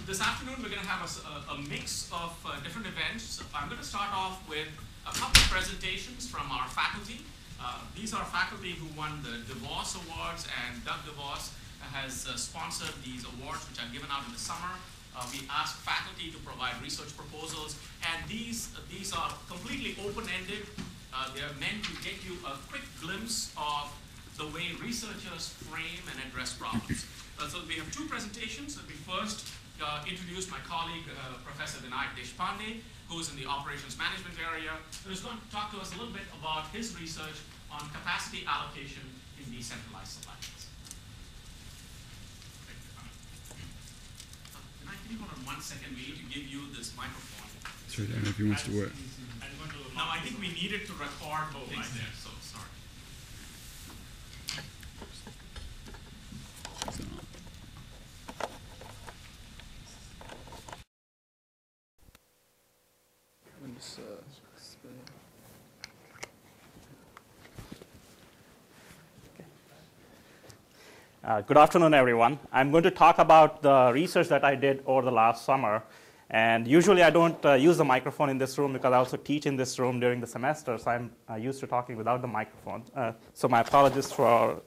This afternoon, we're going to have a mix of different events. I'm going to start off with a couple of presentations from our faculty. These are faculty who won the DeVos Awards, and Doug DeVos has sponsored these awards, which are given out in the summer. We ask faculty to provide research proposals, and these are completely open-ended. They're meant to get you a quick glimpse of the way researchers frame and address problems. So we have two presentations. Let me first introduce my colleague, Professor Vinayak Deshpande, who's in the operations management area, who's going to talk to us a little bit about his research on capacity allocation in decentralized supply chains. Vinayak, can you hold on 1 second? We need to give you this microphone. Sorry, I don't know if he wants to work. No, I think we needed to record both things there, so sorry. Good afternoon, everyone. I'm going to talk about the research that I did over the last summer. And usually I don't use the microphone in this room because I also teach in this room during the semester, so I'm used to talking without the microphone. So my apologies for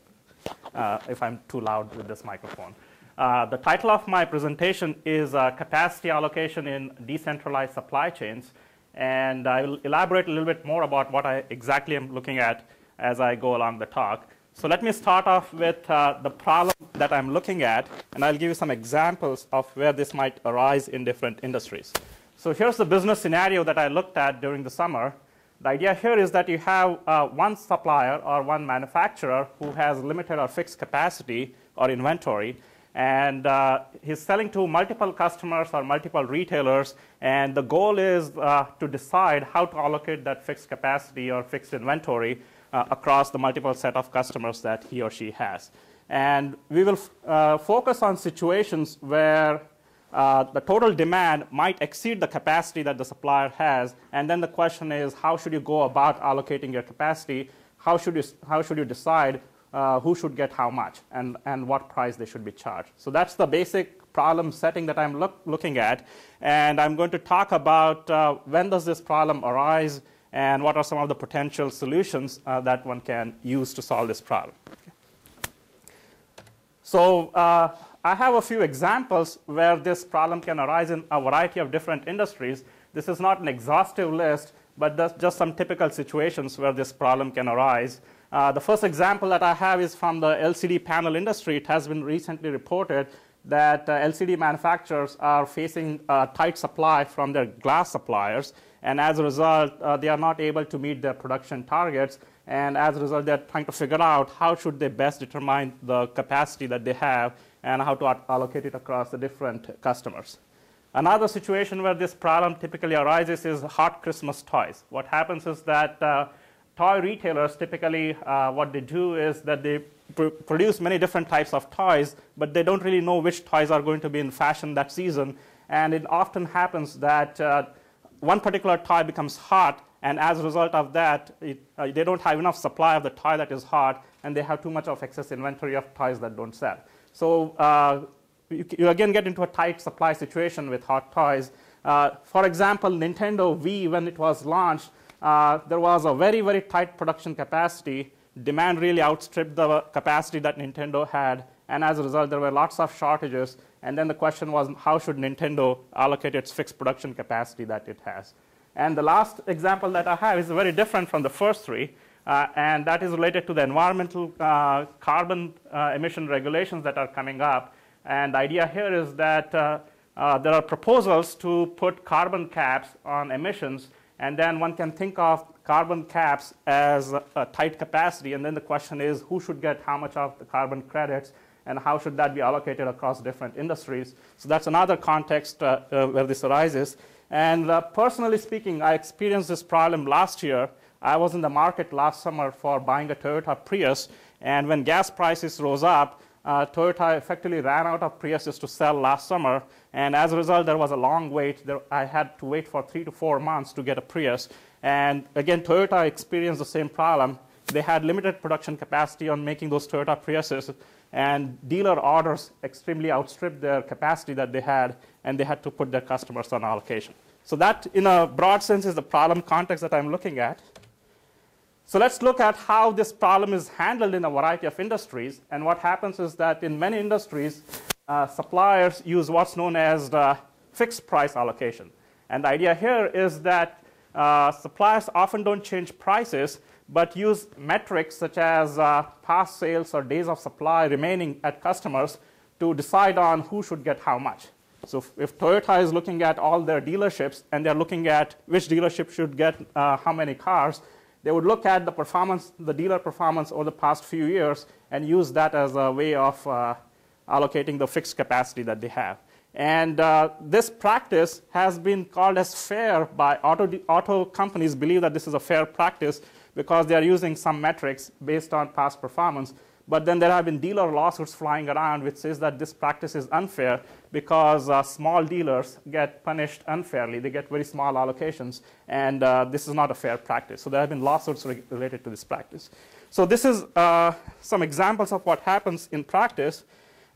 if I'm too loud with this microphone. The title of my presentation is Capacity Allocation in Decentralized Supply Chains. And I will elaborate a little bit more about what I exactly am looking at as I go along the talk. So let me start off with the problem that I'm looking at, and I'll give you some examples of where this might arise in different industries. So here's the business scenario that I looked at during the summer. The idea here is that you have one supplier or one manufacturer who has limited or fixed capacity or inventory, and he's selling to multiple customers or multiple retailers, and the goal is to decide how to allocate that fixed capacity or fixed inventory across the multiple set of customers that he or she has. And we will focus on situations where the total demand might exceed the capacity that the supplier has, and then the question is, how should you go about allocating your capacity? How should you decide who should get how much and what price they should be charged? So that's the basic problem setting that I'm looking at, and I'm going to talk about when does this problem arise and what are some of the potential solutions that one can use to solve this problem. Okay. So I have a few examples where this problem can arise in a variety of different industries. This is not an exhaustive list, but that's just some typical situations where this problem can arise. The first example that I have is from the LCD panel industry. It has been recently reported that LCD manufacturers are facing a tight supply from their glass suppliers, and as a result, they are not able to meet their production targets, and as a result, they're trying to figure out how should they best determine the capacity that they have and how to allocate it across the different customers. Another situation where this problem typically arises is hot Christmas toys. What happens is that toy retailers typically, what they do is that they produce many different types of toys, but they don't really know which toys are going to be in fashion that season, and it often happens that one particular toy becomes hot, and as a result of that, they don't have enough supply of the toy that is hot, and they have too much of excess inventory of toys that don't sell. So you again get into a tight supply situation with hot toys. For example, Nintendo Wii, when it was launched, there was a very, very tight production capacity. Demand really outstripped the capacity that Nintendo had, and as a result, there were lots of shortages. And then the question was, how should Nintendo allocate its fixed production capacity that it has? And the last example that I have is very different from the first three, and that is related to the environmental carbon emission regulations that are coming up. And the idea here is that there are proposals to put carbon caps on emissions, and then one can think of carbon caps as a tight capacity, and then the question is, who should get how much of the carbon credits, and how should that be allocated across different industries? So that's another context where this arises. And personally speaking, I experienced this problem last year. I was in the market last summer for buying a Toyota Prius, and when gas prices rose up, Toyota effectively ran out of Priuses to sell last summer, and as a result, there was a long wait. I had to wait for 3 to 4 months to get a Prius. And again, Toyota experienced the same problem. They had limited production capacity on making those Toyota Priuses, and dealer orders extremely outstripped their capacity that they had, and they had to put their customers on allocation. So that, in a broad sense, is the problem context that I'm looking at. So let's look at how this problem is handled in a variety of industries. And what happens is that in many industries, suppliers use what's known as the fixed price allocation. And the idea here is that suppliers often don't change prices, but use metrics such as past sales or days of supply remaining at customers to decide on who should get how much. So if Toyota is looking at all their dealerships and they're looking at which dealership should get how many cars, they would look at the performance, the dealer performance over the past few years, and use that as a way of allocating the fixed capacity that they have. And this practice has been called as fair by auto companies. Believe that this is a fair practice because they are using some metrics based on past performance. But then there have been dealer lawsuits flying around which says that this practice is unfair because small dealers get punished unfairly. They get very small allocations, and this is not a fair practice. So there have been lawsuits related to this practice. So this is some examples of what happens in practice.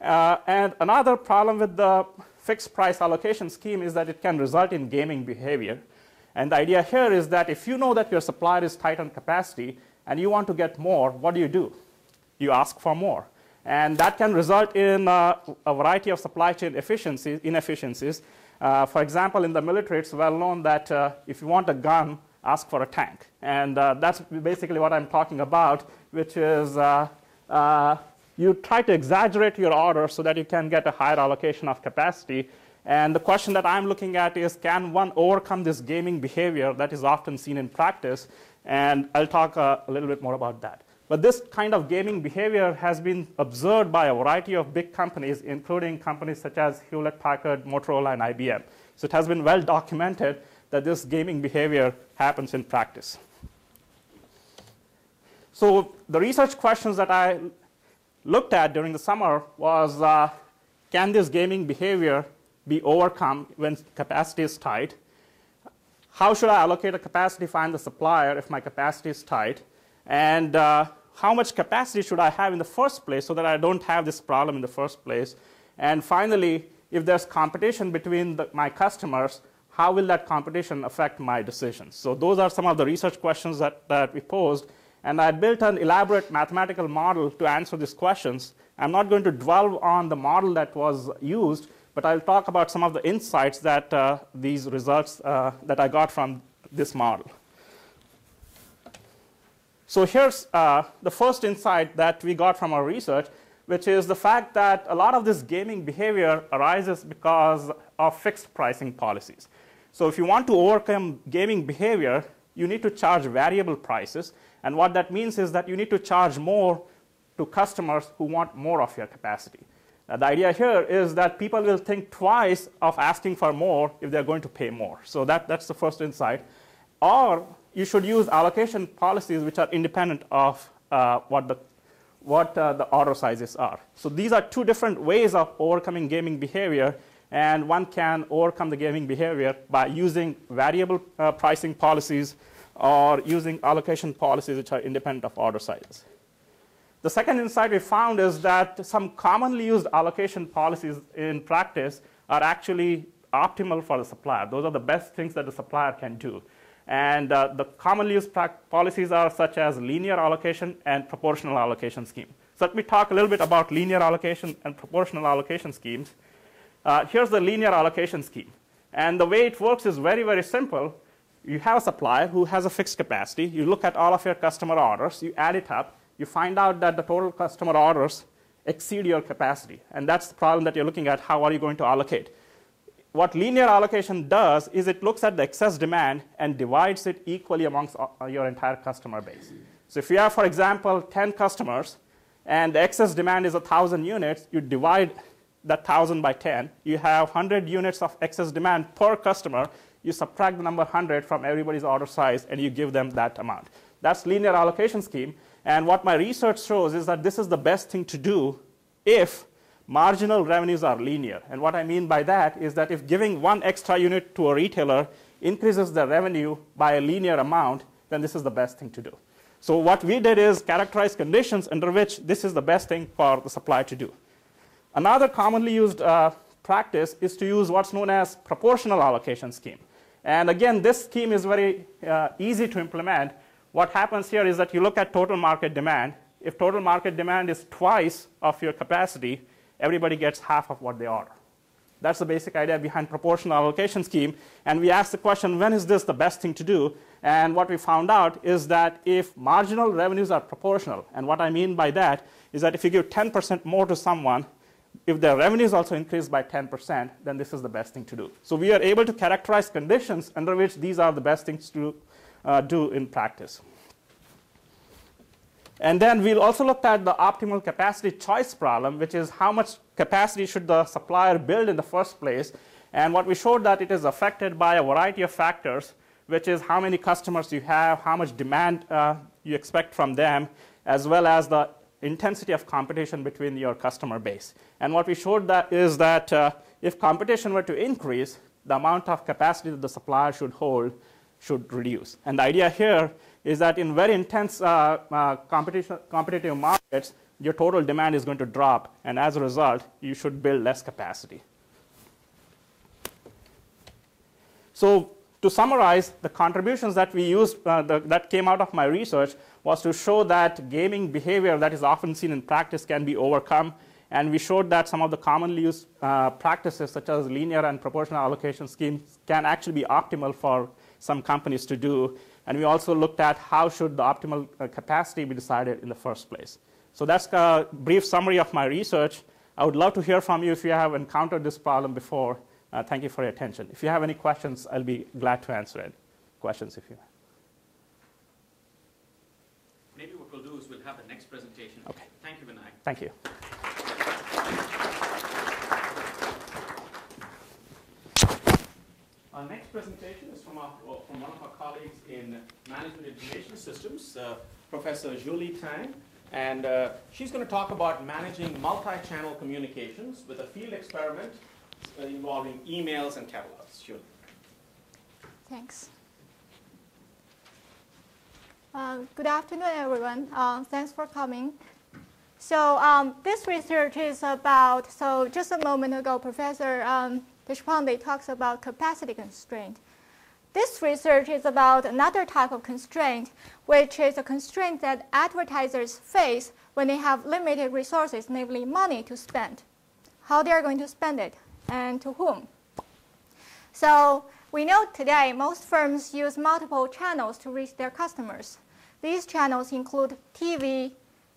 And another problem with the fixed price allocation scheme is that it can result in gaming behavior. And the idea here is that if you know that your supplier is tight on capacity and you want to get more, what do? You ask for more. And that can result in a variety of supply chain inefficiencies. For example, in the military, it's well known that if you want a gun, ask for a tank. And that's basically what I'm talking about, which is you try to exaggerate your order so that you can get a higher allocation of capacity. And the question that I'm looking at is, can one overcome this gaming behavior that is often seen in practice? And I'll talk a little bit more about that. But this kind of gaming behavior has been observed by a variety of big companies, including companies such as Hewlett-Packard, Motorola, and IBM. So it has been well documented that this gaming behavior happens in practice. So the research questions that I looked at during the summer was, can this gaming behavior be overcome when capacity is tight? How should I allocate a capacity if I'm the supplier if my capacity is tight? And how much capacity should I have in the first place so that I don't have this problem in the first place? And finally, if there's competition between my customers, how will that competition affect my decisions? So those are some of the research questions that we posed. And I built an elaborate mathematical model to answer these questions. I'm not going to dwell on the model that was used, but I'll talk about some of the insights that these results that I got from this model. So here's the first insight that we got from our research, which is the fact that a lot of this gaming behavior arises because of fixed pricing policies. So if you want to overcome gaming behavior, you need to charge variable prices. And what that means is that you need to charge more to customers who want more of your capacity. The idea here is that people will think twice of asking for more if they're going to pay more. So that's the first insight. Or you should use allocation policies which are independent of what the order sizes are. So these are two different ways of overcoming gaming behavior, and one can overcome the gaming behavior by using variable pricing policies or using allocation policies which are independent of order sizes. The second insight we found is that some commonly used allocation policies in practice are actually optimal for the supplier. Those are the best things that the supplier can do. And the commonly used policies are such as linear allocation and proportional allocation scheme. So let me talk a little bit about linear allocation and proportional allocation schemes. Here's the linear allocation scheme. And the way it works is very, very simple. You have a supplier who has a fixed capacity. You look at all of your customer orders. You add it up. You find out that the total customer orders exceed your capacity. And that's the problem that you're looking at. How are you going to allocate? What linear allocation does is it looks at the excess demand and divides it equally amongst your entire customer base. So if you have, for example, 10 customers and the excess demand is 1,000 units, you divide that 1,000 by 10. You have 100 units of excess demand per customer. You subtract the number 100 from everybody's order size, and you give them that amount. That's linear allocation scheme. And what my research shows is that this is the best thing to do if marginal revenues are linear. And what I mean by that is that if giving one extra unit to a retailer increases the revenue by a linear amount, then this is the best thing to do. So what we did is characterize conditions under which this is the best thing for the supplier to do. Another commonly used practice is to use what's known as proportional allocation scheme. And again, this scheme is very easy to implement. What happens here is that you look at total market demand. If total market demand is twice of your capacity, everybody gets half of what they order. That's the basic idea behind proportional allocation scheme. And we asked the question, when is this the best thing to do? And what we found out is that if marginal revenues are proportional, and what I mean by that is that if you give 10% more to someone, if their revenues also increase by 10%, then this is the best thing to do. So we are able to characterize conditions under which these are the best things to do in practice. And then we'll also look at the optimal capacity choice problem, which is how much capacity should the supplier build in the first place. And what we showed that it is affected by a variety of factors, which is how many customers you have, how much demand you expect from them, as well as the intensity of competition between your customer base. And what we showed that is that if competition were to increase, the amount of capacity that the supplier should hold should reduce. And the idea here is that in very intense competitive markets, your total demand is going to drop, and as a result, you should build less capacity. So to summarize, the contributions that we used that came out of my research was to show that gaming behavior that is often seen in practice can be overcome. And we showed that some of the commonly used practices, such as linear and proportional allocation schemes, can actually be optimal for some companies to do. And we also looked at how should the optimal capacity be decided in the first place. So that's a brief summary of my research. I would love to hear from you if you have encountered this problem before. Thank you for your attention. If you have any questions, I'll be glad to answer it. Questions if you have. Maybe what we'll do is we'll have the next presentation. Okay. Thank you, Vinay. Thank you. Our next presentation is from one of our colleagues in Management Information Systems, Professor Julie Tang. And she's going to talk about managing multi-channel communications with a field experiment involving emails and catalogs. Julie. Thanks. Good afternoon, everyone. Thanks for coming. So this research is about, so just a moment ago, Professor Deshpande talks about capacity constraint. This research is about another type of constraint, which is a constraint that advertisers face when they have limited resources, namely money to spend. How they are going to spend it and to whom. So we know today most firms use multiple channels to reach their customers. These channels include TV,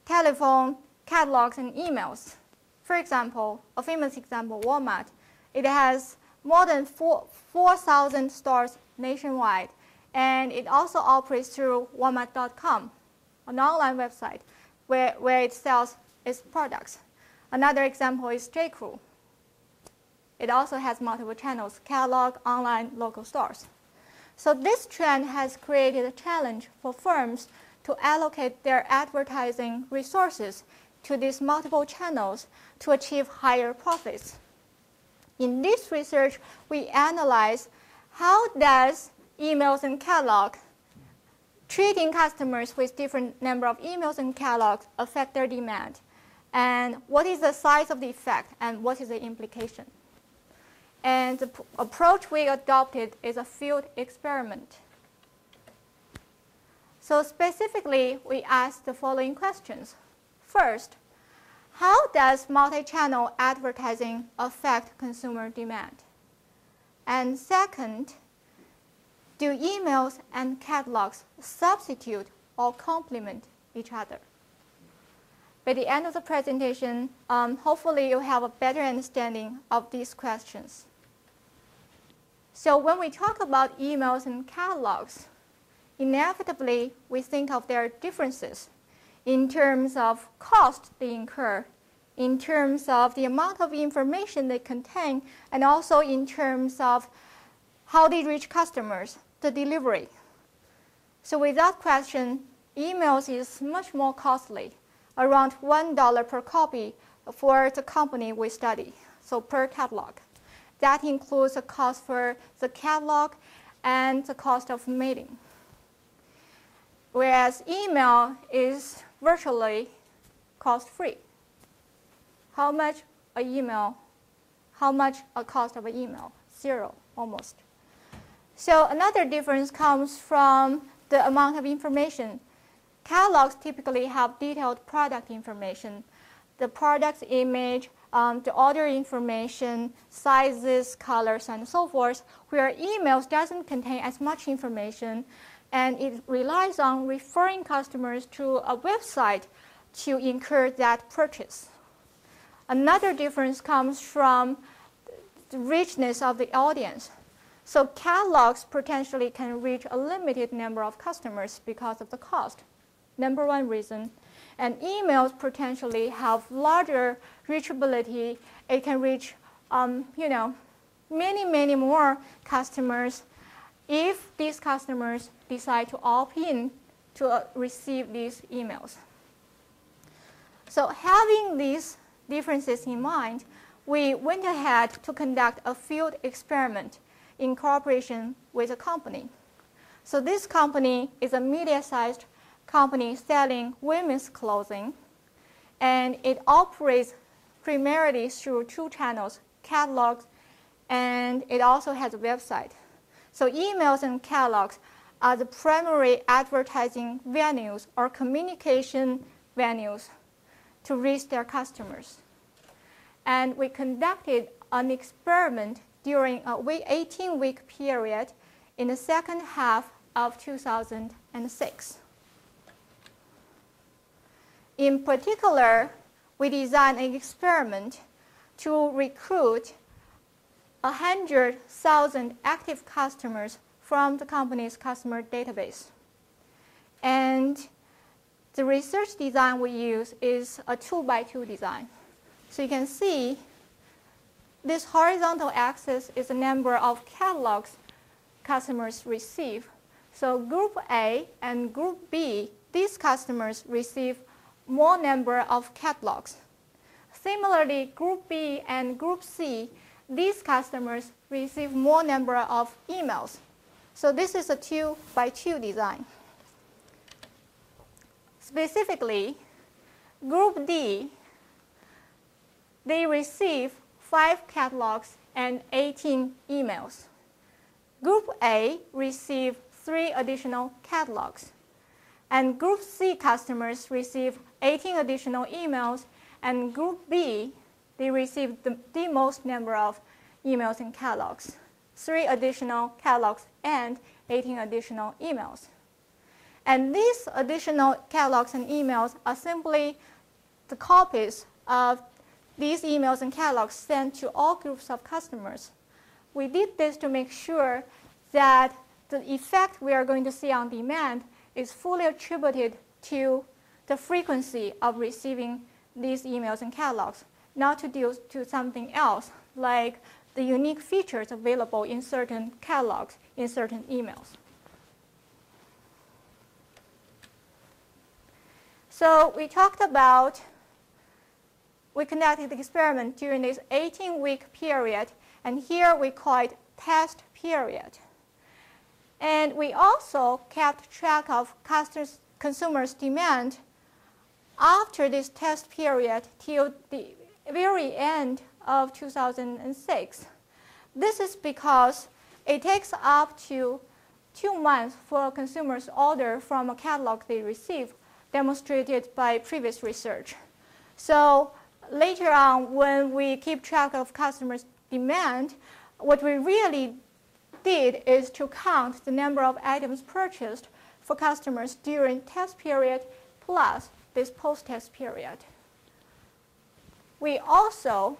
telephone, catalogs, and emails. For example, a famous example, Walmart. It has more than 4,000 stores nationwide, and it also operates through Walmart.com, an online website where it sells its products. Another example is J.Crew. It also has multiple channels, catalog, online, local stores. So this trend has created a challenge for firms to allocate their advertising resources to these multiple channels to achieve higher profits. In this research, we analyze how does emails and catalog treating customers with different number of emails and catalogs affect their demand, and what is the size of the effect, and what is the implication. And the approach we adopted is a field experiment. So specifically, we asked the following questions. First, how does multi-channel advertising affect consumer demand? And second, do emails and catalogs substitute or complement each other? By the end of the presentation, hopefully you'll have a better understanding of these questions. So when we talk about emails and catalogs, inevitably we think of their differences in terms of cost they incur, in terms of the amount of information they contain, and also in terms of how they reach customers, the delivery. So without question, emails is much more costly, around $1 per copy for the company we study, so per catalog. That includes the cost for the catalog and the cost of mailing. whereas email is virtually cost-free. How much a email? How much a cost of an email? Zero, almost. So another difference comes from the amount of information. Catalogs typically have detailed product information, the product's image, the order information, sizes, colors, and so forth, where emails doesn't contain as much information, and it relies on referring customers to a website to incur that purchase. Another difference comes from the richness of the audience. So catalogs potentially can reach a limited number of customers because of the cost. Number one reason. And emails potentially have larger reachability. It can reach, many more customers if these customers decide to opt in to receive these emails. So having these differences in mind, we went ahead to conduct a field experiment in cooperation with a company. So this company is a medium-sized company selling women's clothing, and it operates primarily through two channels, catalogs, and it also has a website. So emails and catalogs are the primary advertising venues or communication venues to reach their customers. And we conducted an experiment during a 18-week period in the second half of 2006. In particular, we designed an experiment to recruit 100,000 active customers from the company's customer database. And the research design we use is a 2x2 design. So you can see this horizontal axis is the number of catalogs customers receive. So group A and group B, these customers receive more number of catalogs. Similarly, group B and group C, these customers receive more number of emails. So this is a 2x2 design. Specifically, group D, they receive 5 catalogs and 18 emails. Group A receive 3 additional catalogs. And group C customers receive 18 additional emails, and group B, they receive the most number of emails and catalogs, 3 additional catalogs and 18 additional emails. And these additional catalogs and emails are simply the copies of these emails and catalogs sent to all groups of customers. We did this to make sure that the effect we are going to see on demand is fully attributed to the frequency of receiving these emails and catalogs, not to due to something else, like the unique features available in certain catalogs, in certain emails. So we conducted the experiment during this 18-week period, and here we call it test period. And we also kept track of consumers' demand after this test period till the very end of 2006. This is because it takes up to 2 months for a consumer's order from a catalog they receive, demonstrated by previous research. So later on, when we keep track of customers' demand, what we really did is to count the number of items purchased for customers during test period plus this post-test period. We also,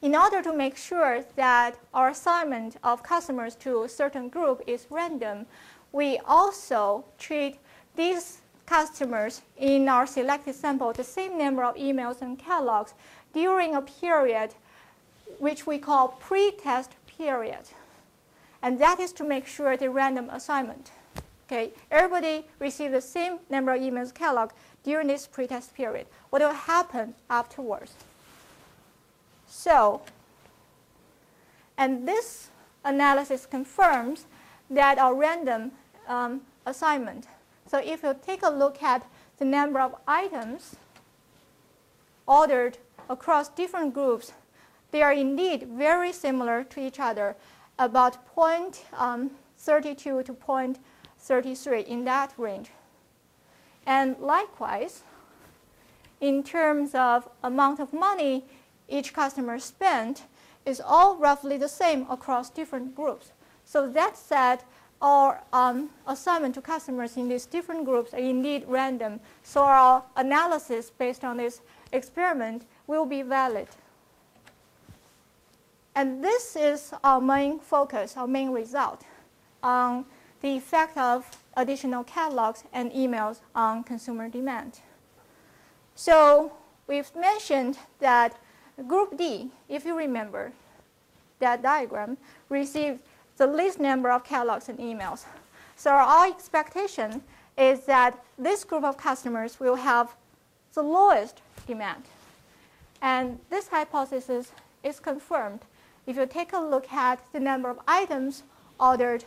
in order to make sure that our assignment of customers to a certain group is random, we also treat these customers in our selected sample the same number of emails and catalogs during a period which we call pre-test period. And that is to make sure the random assignment. Okay, everybody receives the same number of emails and catalog during this pre-test period. What will happen afterwards? So, and this analysis confirms that our random assignment. So if you take a look at the number of items ordered across different groups, they are indeed very similar to each other, about 0.32 to 0.33 in that range. And likewise, in terms of amount of money each customer spent, is all roughly the same across different groups. So that said, our assignment to customers in these different groups are indeed random. So our analysis based on this experiment will be valid. And this is our main focus, our main result on the effect of additional catalogs and emails on consumer demand. So we've mentioned that Group D, if you remember that diagram, received the least number of catalogs and emails. So our expectation is that this group of customers will have the lowest demand. And this hypothesis is confirmed if you take a look at the number of items ordered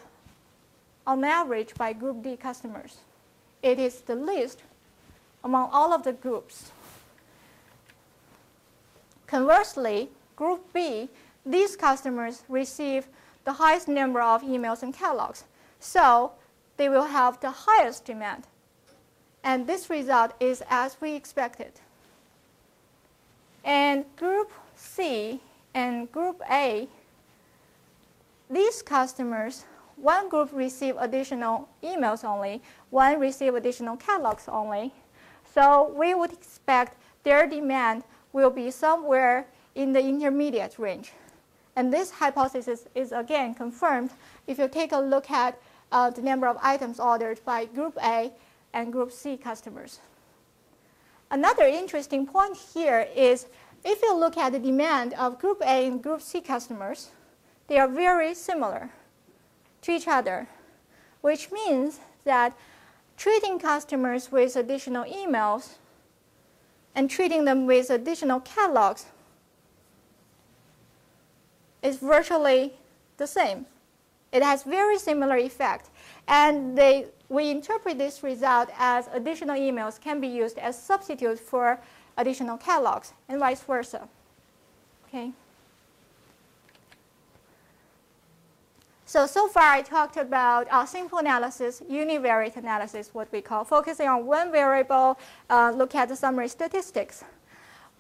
on average by Group D customers. It is the least among all of the groups. Conversely, Group B, these customers receive the highest number of emails and catalogs. So they will have the highest demand. And this result is as we expected. And Group C and Group A, these customers, one group receive additional emails only, one receive additional catalogs only. So we would expect their demand will be somewhere in the intermediate range. And this hypothesis is again confirmed if you take a look at the number of items ordered by Group A and Group C customers. Another interesting point here is if you look at the demand of Group A and Group C customers, they are very similar to each other, which means that treating customers with additional emails and treating them with additional catalogs is virtually the same. It has very similar effect. And we interpret this result as additional emails can be used as substitute for additional catalogs and vice versa. Okay. So far I talked about our simple analysis, univariate analysis, what we call, focusing on one variable, look at the summary statistics.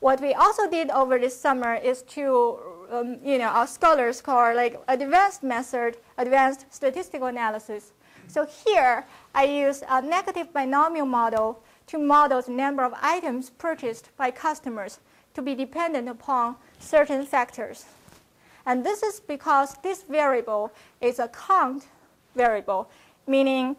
What we also did over this summer is to, our scholars call like advanced method, advanced statistical analysis. So here I use a negative binomial model to model the number of items purchased by customers to be dependent upon certain factors. And this is because this variable is a count variable, meaning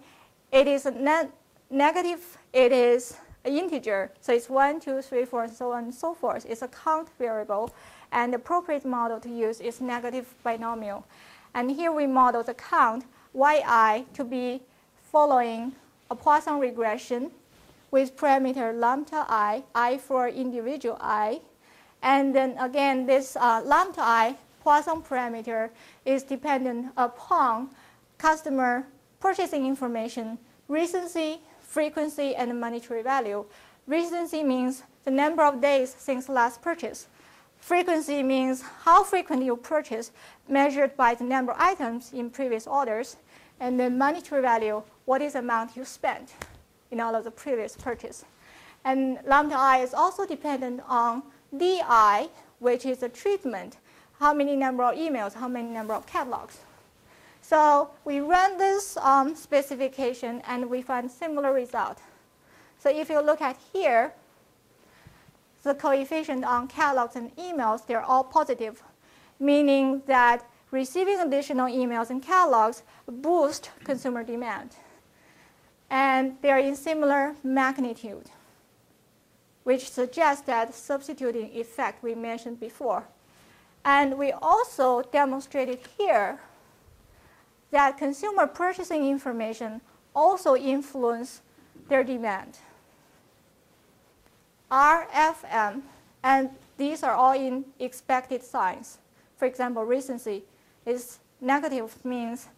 it is a negative, it is an integer. So it's 1, 2, 3, 4, and so on and so forth. It's a count variable. And the appropriate model to use is negative binomial. And here we model the count yi to be following a Poisson regression with parameter lambda I for individual I. And then again, this lambda I Poisson parameter is dependent upon customer purchasing information, recency, frequency, and monetary value. Recency means the number of days since last purchase. Frequency means how frequent you purchase, measured by the number of items in previous orders. And then monetary value, what is the amount you spent in all of the previous purchase. And lambda I is also dependent on DI, which is the treatment, how many number of emails, how many number of catalogs. So we run this specification and we find similar result. So if you look at here, the coefficient on catalogs and emails, they're all positive, meaning that receiving additional emails and catalogs boost consumer demand. And they're in similar magnitude, which suggests that substituting effect we mentioned before. And we also demonstrated here that consumer purchasing information also influence their demand. RFM, and these are all in expected signs. For example, recency is negative, means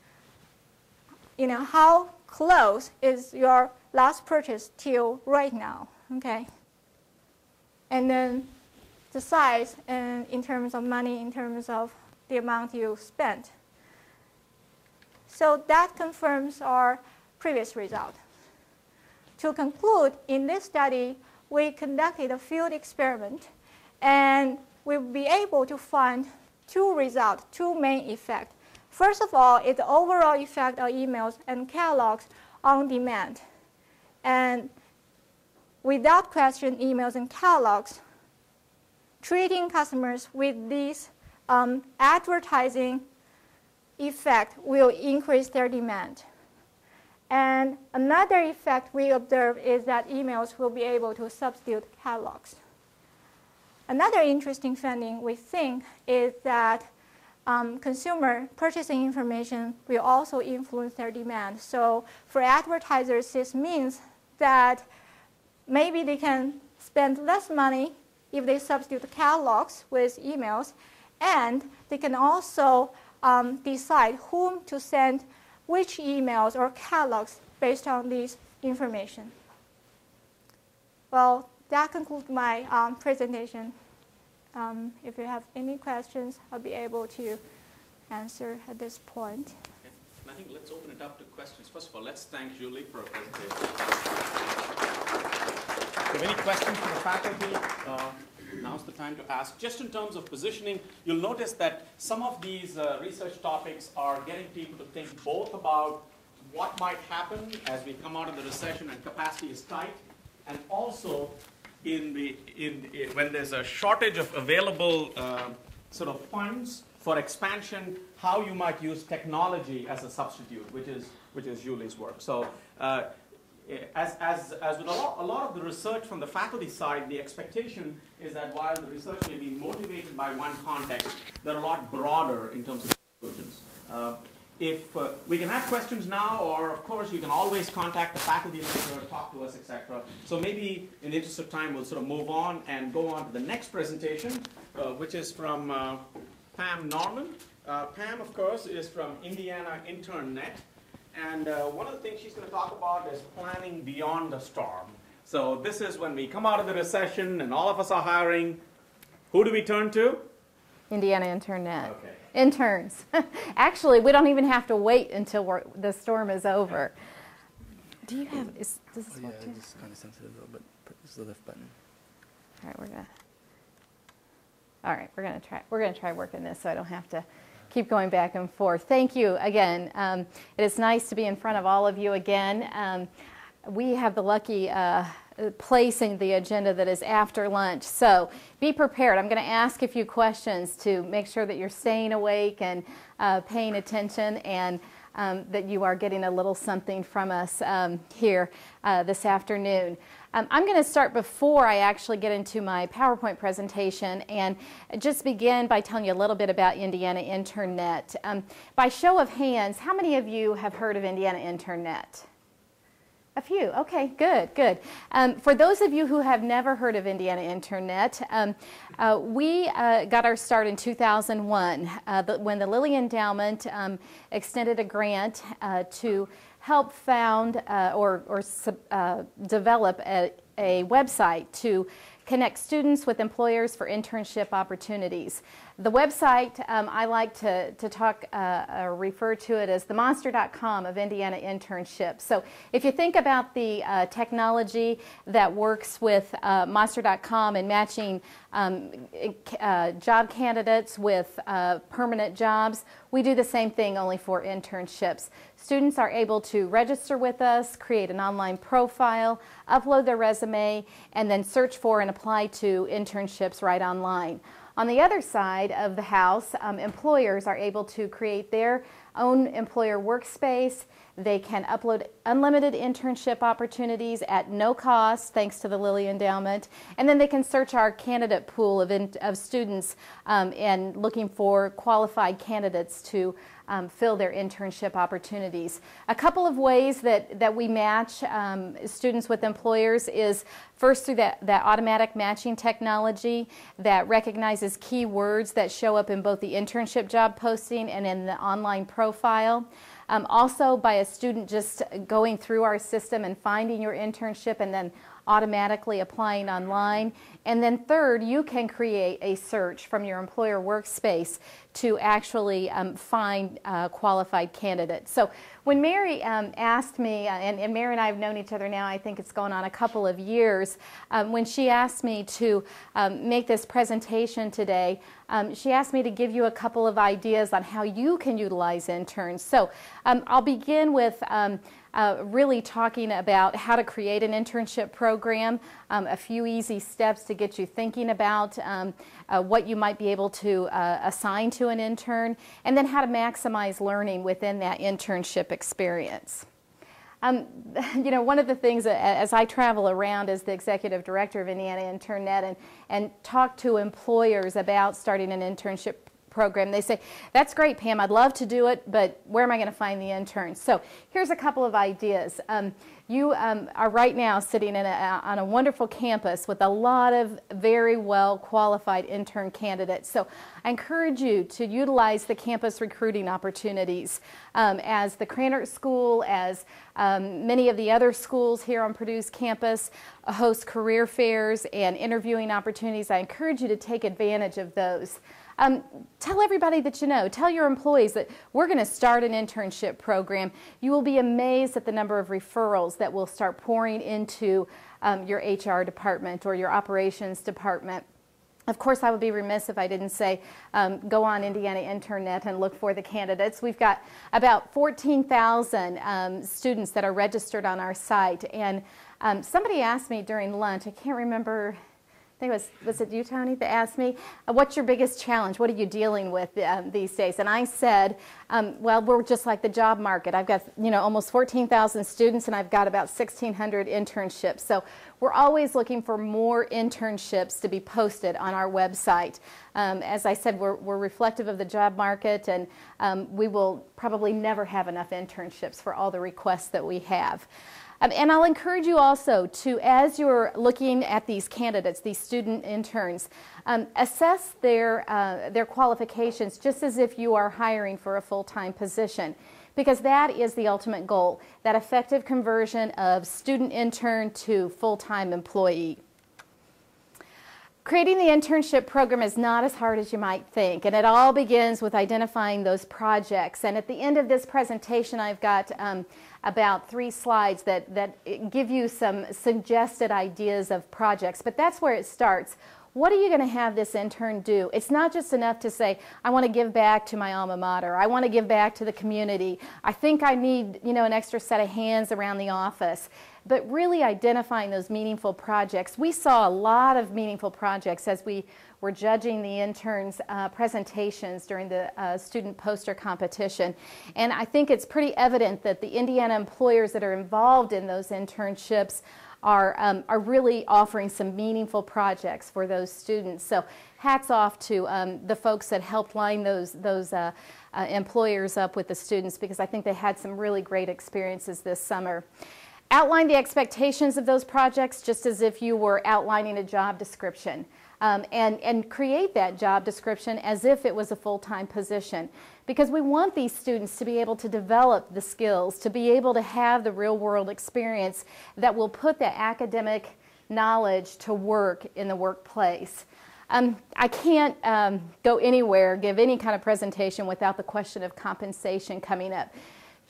how clothes is your last purchase till right now, okay? And then the size and in terms of money, in terms of the amount you spent. So that confirms our previous result. To conclude, in this study, we conducted a field experiment, and we'll be able to find two results, two main effects. First of all, it's the overall effect of emails and catalogs on demand. And without question, emails and catalogs, treating customers with these advertising effect will increase their demand. And another effect we observe is that emails will be able to substitute catalogs. Another interesting finding we think is that consumer purchasing information will also influence their demand. So for advertisers, this means that maybe they can spend less money if they substitute catalogs with emails, and they can also decide whom to send which emails or catalogs based on this information. Well, that concludes my presentation. If you have any questions, I'll be able to answer at this point. Okay. I think let's open it up to questions. First of all, let's thank Julie for her presentation. If you have any questions from the faculty, now's the time to ask. Just in terms of positioning, you'll notice that some of these research topics are getting people to think both about what might happen as we come out of the recession and capacity is tight, and also when there's a shortage of available sort of funds for expansion, how you might use technology as a substitute, which is Julie's work. So as with a lot of the research from the faculty side, the expectation is that while the research may be motivated by one context, they're a lot broader in terms of conclusions. If we can have questions now, or of course you can always contact the faculty later, talk to us, etc. So maybe in the interest of time, we'll sort of move on and go on to the next presentation, which is from Pam Norman. Pam, of course, is from Indiana INTERNnet. And one of the things she's going to talk about is planning beyond the storm. So this is when we come out of the recession and all of us are hiring. Who do we turn to? Indiana INTERNnet. Okay. Interns. Actually, we don't even have to wait until the storm is over. Do you have, does this work too? It's kind of sensitive though, but it's the lift button. All right, we're gonna try working this so I don't have to keep going back and forth. Thank you again. It is nice to be in front of all of you again. We have the lucky place in the agenda that is after lunch, so be prepared. I'm going to ask a few questions to make sure that you're staying awake and paying attention, and that you are getting a little something from us here this afternoon. I'm going to start before I actually get into my PowerPoint presentation and just begin by telling you a little bit about Indiana INTERNnet. By show of hands, how many of you have heard of Indiana INTERNnet? A few. Okay, good, good. For those of you who have never heard of Indiana INTERNnet, we got our start in 2001 when the Lilly Endowment extended a grant to help found or develop a website to connect students with employers for internship opportunities. The website, I like to talk or refer to it as the monster.com of Indiana internships. So if you think about the technology that works with monster.com and matching job candidates with permanent jobs, we do the same thing only for internships. Students are able to register with us, create an online profile, upload their resume, and then search for and apply to internships right online. On the other side of the house, employers are able to create their own employer workspace. They can upload unlimited internship opportunities at no cost, thanks to the Lilly Endowment. And then they can search our candidate pool of students and looking for qualified candidates to fill their internship opportunities. A couple of ways that we match students with employers is first through that automatic matching technology that recognizes keywords that show up in both the internship job posting and in the online profile. Also by a student just going through our system and finding your internship and then automatically applying online. And then third, you can create a search from your employer workspace to actually find qualified candidates. So when Mary asked me, and Mary and I have known each other now, I think it's going on a couple of years, when she asked me to make this presentation today, she asked me to give you a couple of ideas on how you can utilize interns. So I'll begin with really talking about how to create an internship program, a few easy steps to get you thinking about what you might be able to assign to an intern, and then how to maximize learning within that internship experience. You know, one of the things as I travel around as the executive director of Indiana INTERNnet and talk to employers about starting an internship program, they say, that's great, Pam, I'd love to do it, but where am I going to find the interns? So here's a couple of ideas. You are right now sitting on a wonderful campus with a lot of very well qualified intern candidates. So I encourage you to utilize the campus recruiting opportunities. As the Krannert School, as many of the other schools here on Purdue's campus host career fairs and interviewing opportunities, I encourage you to take advantage of those. Tell everybody that you know, tell your employees that we're going to start an internship program. You will be amazed at the number of referrals that will start pouring into your HR department or your operations department. Of course, I would be remiss if I didn't say go on Indiana INTERNnet and look for the candidates. We've got about 14,000 students that are registered on our site. And somebody asked me during lunch, I can't remember, I think was it you, Tony, that asked me, what's your biggest challenge? What are you dealing with these days? And I said, well, we're just like the job market. I've got, you know, almost 14,000 students and I've got about 1,600 internships. So we're always looking for more internships to be posted on our website. As I said, we're reflective of the job market, and we will probably never have enough internships for all the requests that we have. And I'll encourage you also to, as you're looking at these candidates, these student interns, assess their qualifications just as if you are hiring for a full-time position, because that is the ultimate goal, that effective conversion of student intern to full-time employee. Creating the internship program is not as hard as you might think, and it all begins with identifying those projects. And at the end of this presentation, I've got about 3 slides that give you some suggested ideas of projects, but that's where it starts. What are you going to have this intern do? It's not just enough to say, I want to give back to my alma mater. I want to give back to the community. I think I need, you know, an extra set of hands around the office. But really identifying those meaningful projects. We saw a lot of meaningful projects as we were judging the interns' presentations during the student poster competition. And I think it's pretty evident that the Indiana employers that are involved in those internships are really offering some meaningful projects for those students. So hats off to the folks that helped line those employers up with the students, because I think they had some really great experiences this summer. Outline the expectations of those projects just as if you were outlining a job description, and create that job description as if it was a full-time position, because we want these students to be able to develop the skills, to be able to have the real-world experience that will put the academic knowledge to work in the workplace. I can't go anywhere, give any kind of presentation without the question of compensation coming up.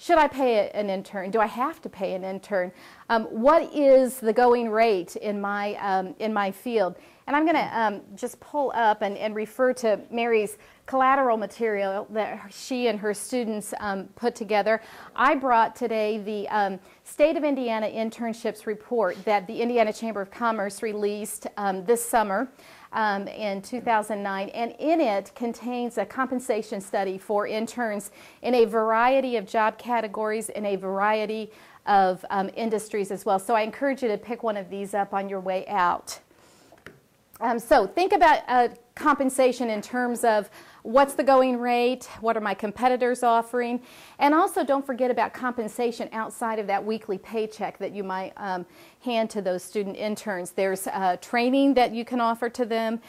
Should I pay an intern? Do I have to pay an intern? What is the going rate in my field? And I'm going to just pull up and refer to Mary's collateral material that she and her students put together. I brought today the State of Indiana Internships Report that the Indiana Chamber of Commerce released this summer. In 2009, and in it contains a compensation study for interns in a variety of job categories, in a variety of industries as well. So I encourage you to pick one of these up on your way out. So think about compensation in terms of what's the going rate, what are my competitors offering, and also don't forget about compensation outside of that weekly paycheck that you might hand to those student interns. There's training that you can offer to them.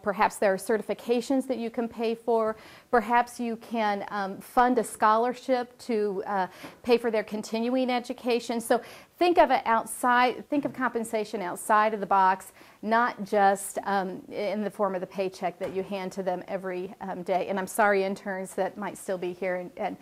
Perhaps there are certifications that you can pay for. Perhaps you can fund a scholarship to pay for their continuing education. So think of it outside, think of compensation outside of the box, not just in the form of the paycheck that you hand to them every day. And I'm sorry, interns that might still be here and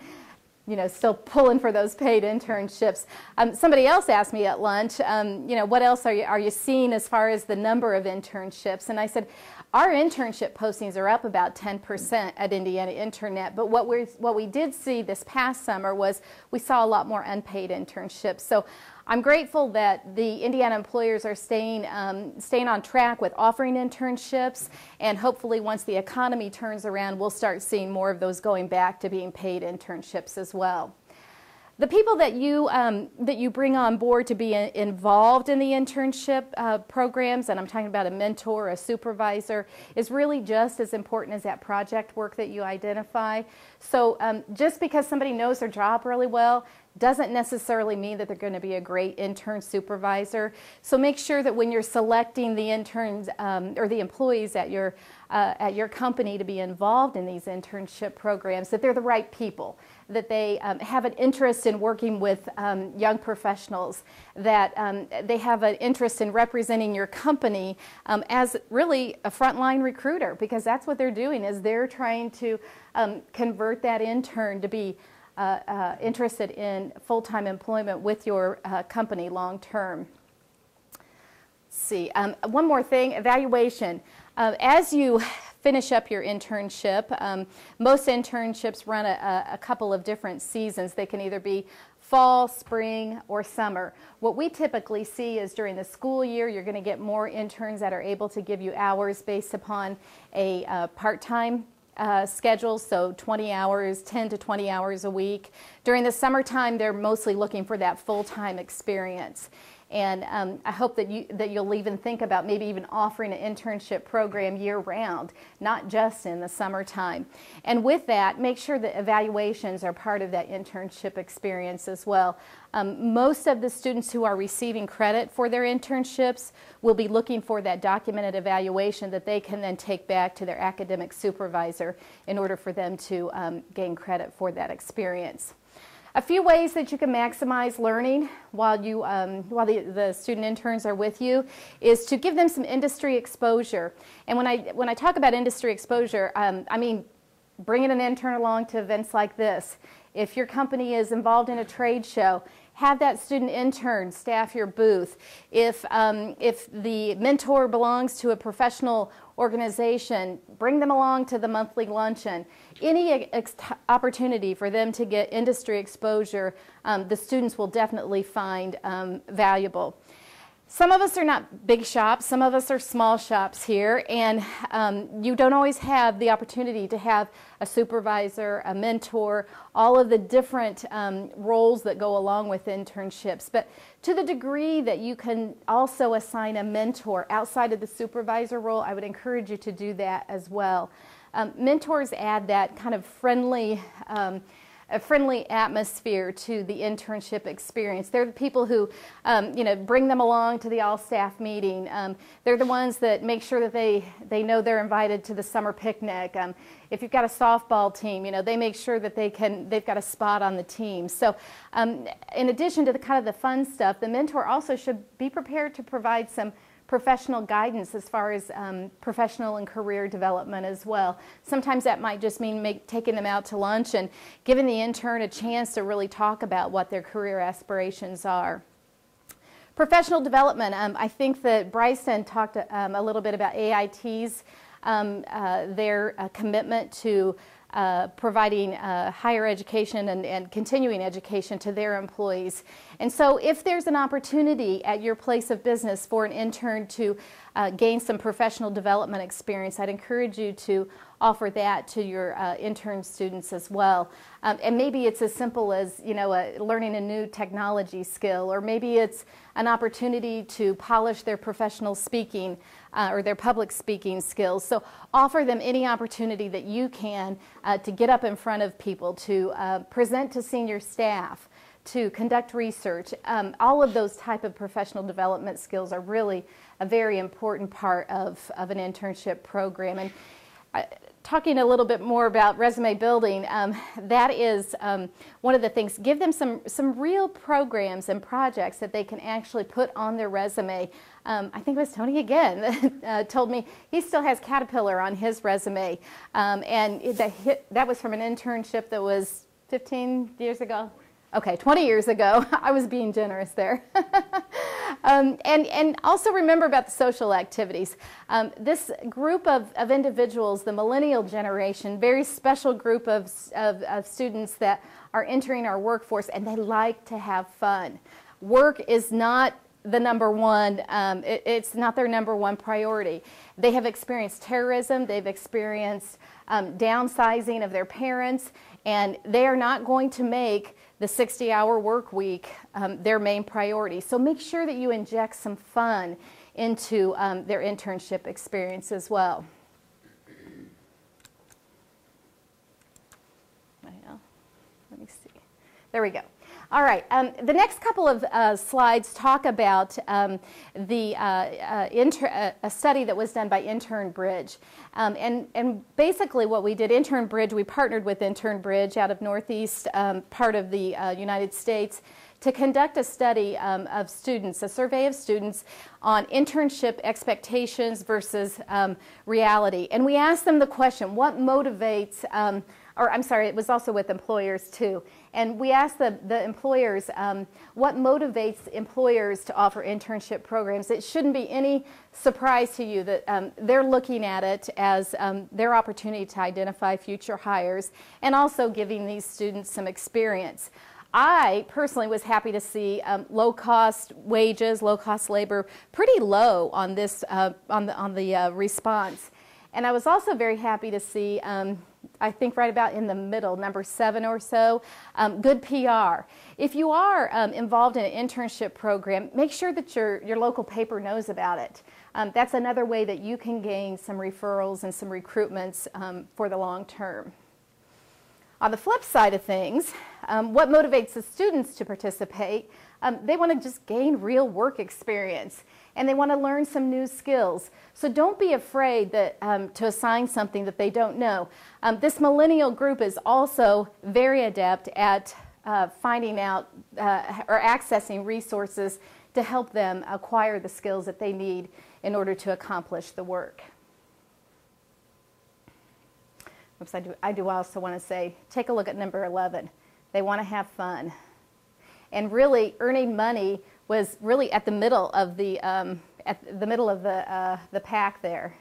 you know, still pulling for those paid internships. Somebody else asked me at lunch, you know, what else are you seeing as far as the number of internships? And I said, our internship postings are up about 10% at Indiana INTERNnet, but what we did see this past summer was we saw a lot more unpaid internships. So I'm grateful that the Indiana employers are staying on track with offering internships, and hopefully once the economy turns around, we'll start seeing more of those going back to being paid internships as well. The people that you bring on board to be involved in the internship programs, and I'm talking about a mentor, a supervisor, is really just as important as that project work that you identify. So just because somebody knows their job really well doesn't necessarily mean that they're going to be a great intern supervisor. So make sure that when you're selecting the interns or the employees at your company to be involved in these internship programs, that they're the right people, that they have an interest in working with young professionals, that they have an interest in representing your company as really a frontline recruiter, because that's what they're doing, is they're trying to convert that intern to be interested in full-time employment with your company long term. Let's see, one more thing, evaluation. As you finish up your internship, most internships run a couple of different seasons. They can either be fall, spring, or summer. What we typically see is during the school year, you're going to get more interns that are able to give you hours based upon a part-time schedule, so 20 hours, 10 to 20 hours a week. During the summertime, they're mostly looking for that full-time experience. And I hope that you'll even think about maybe even offering an internship program year-round, not just in the summertime. And with that, make sure that evaluations are part of that internship experience as well. Most of the students who are receiving credit for their internships will be looking for that documented evaluation that they can then take back to their academic supervisor in order for them to gain credit for that experience. A few ways that you can maximize learning while the student interns are with you is to give them some industry exposure. And when I talk about industry exposure, I mean bringing an intern along to events like this. If your company is involved in a trade show, have that student intern staff your booth. If the mentor belongs to a professional organization, bring them along to the monthly luncheon. Any opportunity for them to get industry exposure, the students will definitely find valuable. Some of us are not big shops, some of us are small shops here, and you don't always have the opportunity to have a supervisor, a mentor, all of the different roles that go along with internships. But to the degree that you can also assign a mentor outside of the supervisor role, I would encourage you to do that as well. Mentors add that kind of a friendly atmosphere to the internship experience. They're the people who, bring them along to the all-staff meeting. They're the ones that make sure that they know they're invited to the summer picnic. If you've got a softball team, they make sure that they've got a spot on the team. So in addition to the kind of the fun stuff, the mentor also should be prepared to provide some professional guidance as far as professional and career development as well. Sometimes that might just mean taking them out to lunch and giving the intern a chance to really talk about what their career aspirations are. Professional development, I think that Bryson talked a little bit about AIT's, their commitment to providing higher education and continuing education to their employees. And so if there's an opportunity at your place of business for an intern to gain some professional development experience, I'd encourage you to offer that to your intern students as well. And maybe it's as simple as learning a new technology skill, or maybe it's an opportunity to polish their professional speaking or their public speaking skills. So offer them any opportunity that you can to get up in front of people, to present to senior staff, to conduct research. All of those type of professional development skills are really a very important part of an internship program. And talking a little bit more about resume building, that is one of the things. Give them some real programs and projects that they can actually put on their resume. I think it was Tony again that told me he still has Caterpillar on his resume, and that was from an internship that was 15 years ago. Okay, 20 years ago. I was being generous there. And also remember about the social activities. This group of individuals, the millennial generation, very special group of students that are entering our workforce, and they like to have fun. Work is not the number one, it's not their number one priority. They have experienced terrorism, they've experienced downsizing of their parents, and they are not going to make the 60-hour work week their main priority. So make sure that you inject some fun into their internship experience as well. Let me see. There we go. All right, the next couple of slides talk about a study that was done by Intern Bridge. And basically what we did, Intern Bridge, we partnered with Intern Bridge out of Northeast part of the United States to conduct a study of students, a survey of students on internship expectations versus reality. And we asked them the question, what motivates, or I'm sorry, it was also with employers too. And we asked the employers, what motivates employers to offer internship programs? It shouldn't be any surprise to you that they're looking at it as their opportunity to identify future hires and also giving these students some experience. I personally was happy to see low-cost wages, low-cost labor, pretty low on this on the response. And I was also very happy to see, I think right about in the middle, number 7 or so, good PR. If you are involved in an internship program, make sure that your local paper knows about it. That's another way that you can gain some referrals and some recruitments for the long term. On the flip side of things, what motivates the students to participate? They want to just gain real work experience, and they want to learn some new skills. So don't be afraid that, to assign something that they don't know. This millennial group is also very adept at finding out or accessing resources to help them acquire the skills that they need in order to accomplish the work. Oops, I do also want to say, take a look at number 11. They want to have fun. And really, earning money was really at the middle of the pack there.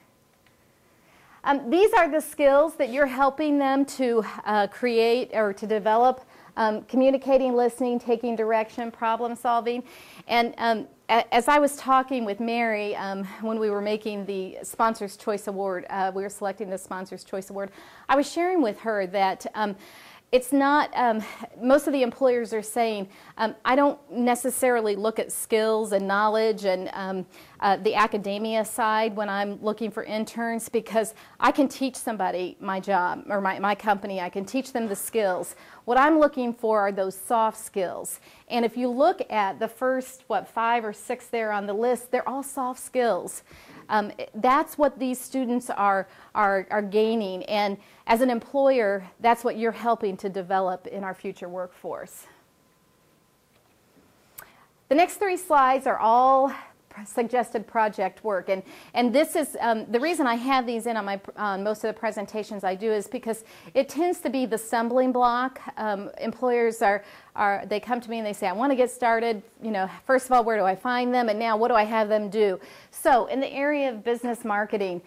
These are the skills that you're helping them to create or to develop: communicating, listening, taking direction, problem solving. And as I was talking with Mary when we were making the Sponsor's Choice Award, we were selecting the Sponsor's Choice Award, I was sharing with her that it's not, most of the employers are saying, I don't necessarily look at skills and knowledge and the academia side when I'm looking for interns, because I can teach somebody my job or my company. I can teach them the skills. What I'm looking for are those soft skills. And if you look at the first, 5 or 6 there on the list, they're all soft skills. That's what these students are gaining, and as an employer, that's what you're helping to develop in our future workforce. The next 3 slides are all suggested project work, and this is the reason I have these in on most of the presentations I do is because it tends to be the stumbling block. Employers they come to me and they say, I want to get started, first of all, where do I find them, and now what do I have them do? So in the area of business marketing,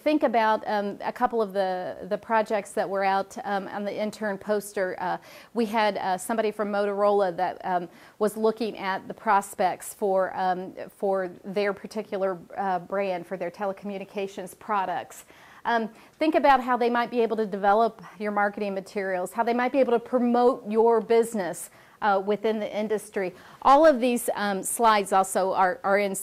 think about a couple of the projects that were out on the intern poster. We had somebody from Motorola that was looking at the prospects for their particular brand, for their telecommunications products. Think about how they might be able to develop your marketing materials, how they might be able to promote your business within the industry. All of these slides also are in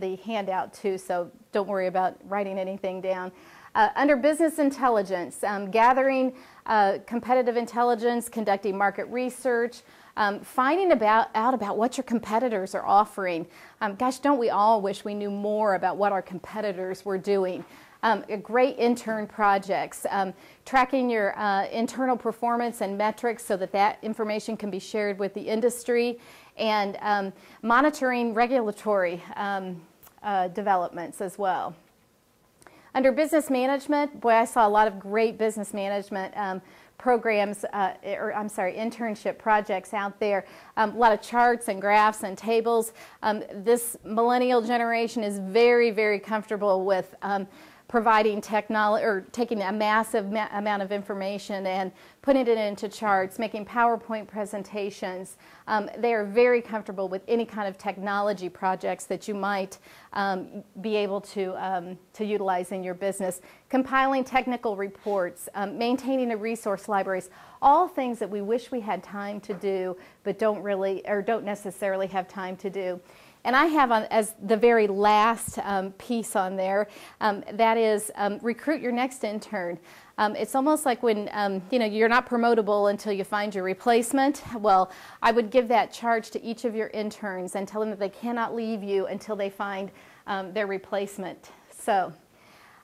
the handout too, so don't worry about writing anything down. Under business intelligence, gathering competitive intelligence, conducting market research, finding out about what your competitors are offering. Gosh, don't we all wish we knew more about what our competitors were doing? great intern projects, tracking your internal performance and metrics so that that information can be shared with the industry, and monitoring regulatory developments as well. Under business management, boy, I saw a lot of great business management programs, internship projects out there. A lot of charts and graphs and tables. This millennial generation is very, very comfortable with providing technology, or taking a massive amount of information and putting it into charts, making PowerPoint presentations. They are very comfortable with any kind of technology projects that you might be able to utilize in your business. Compiling technical reports, maintaining the resource libraries, all things that we wish we had time to do, but don't necessarily have time to do. And I have as the very last piece on there, that is recruit your next intern. It's almost like when you're not promotable until you find your replacement. Well, I would give that charge to each of your interns and tell them that they cannot leave you until they find their replacement. So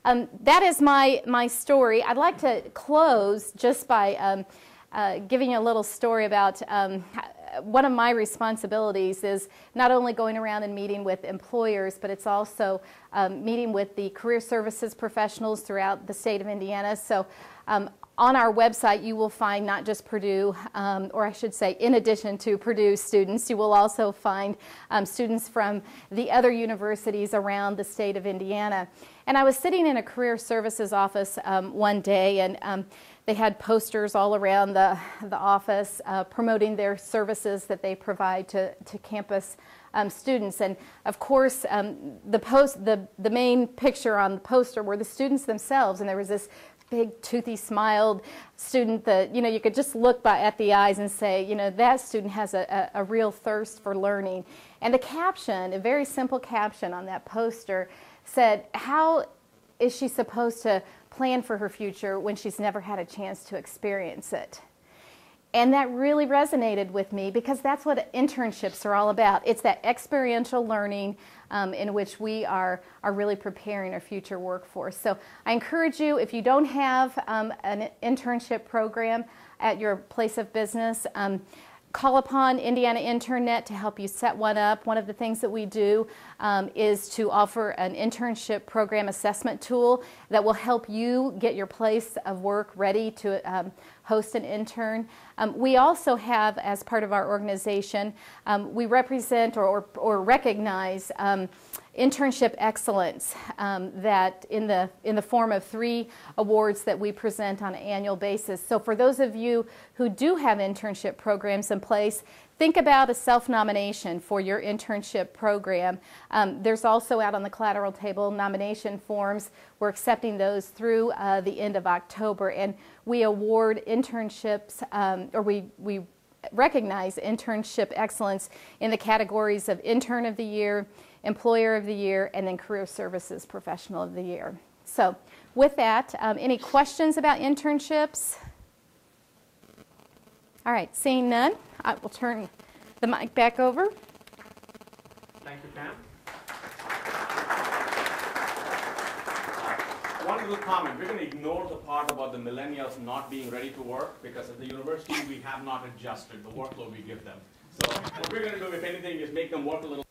that is my story. I'd like to close just by giving you a little story about one of my responsibilities is not only going around and meeting with employers, but it's also meeting with the career services professionals throughout the state of Indiana. So on our website, you will find not just Purdue, or I should say, in addition to Purdue students, you will also find students from the other universities around the state of Indiana. And I was sitting in a career services office one day, and they had posters all around the office promoting their services that they provide to campus students. And of course, the main picture on the poster were the students themselves, and there was this big toothy smiled student that you could just look at the eyes and say, that student has a real thirst for learning. And the caption, a very simple caption on that poster, said, "How is she supposed to plan for her future when she's never had a chance to experience it?" And that really resonated with me, because that's what internships are all about. It's that experiential learning in which we are really preparing our future workforce. So I encourage you, if you don't have an internship program at your place of business, call upon Indiana INTERNnet to help you set one up. One of the things that we do is to offer an internship program assessment tool that will help you get your place of work ready to host an intern. We also have, as part of our organization, we represent or recognize internship excellence that in the form of 3 awards that we present on an annual basis. So for those of you who do have internship programs in place, think about a self-nomination for your internship program. There's also out on the collateral table nomination forms. We're accepting those through the end of October, and we award internships, or we recognize internship excellence in the categories of Intern of the Year, Employer of the Year, and then Career Services Professional of the Year. So with that, any questions about internships? All right, seeing none, I will turn the mic back over. Thank you, Pam. One little comment. We're going to ignore the part about the millennials not being ready to work, because at the university we have not adjusted the workload we give them. So what we're going to do, if anything, is make them work a little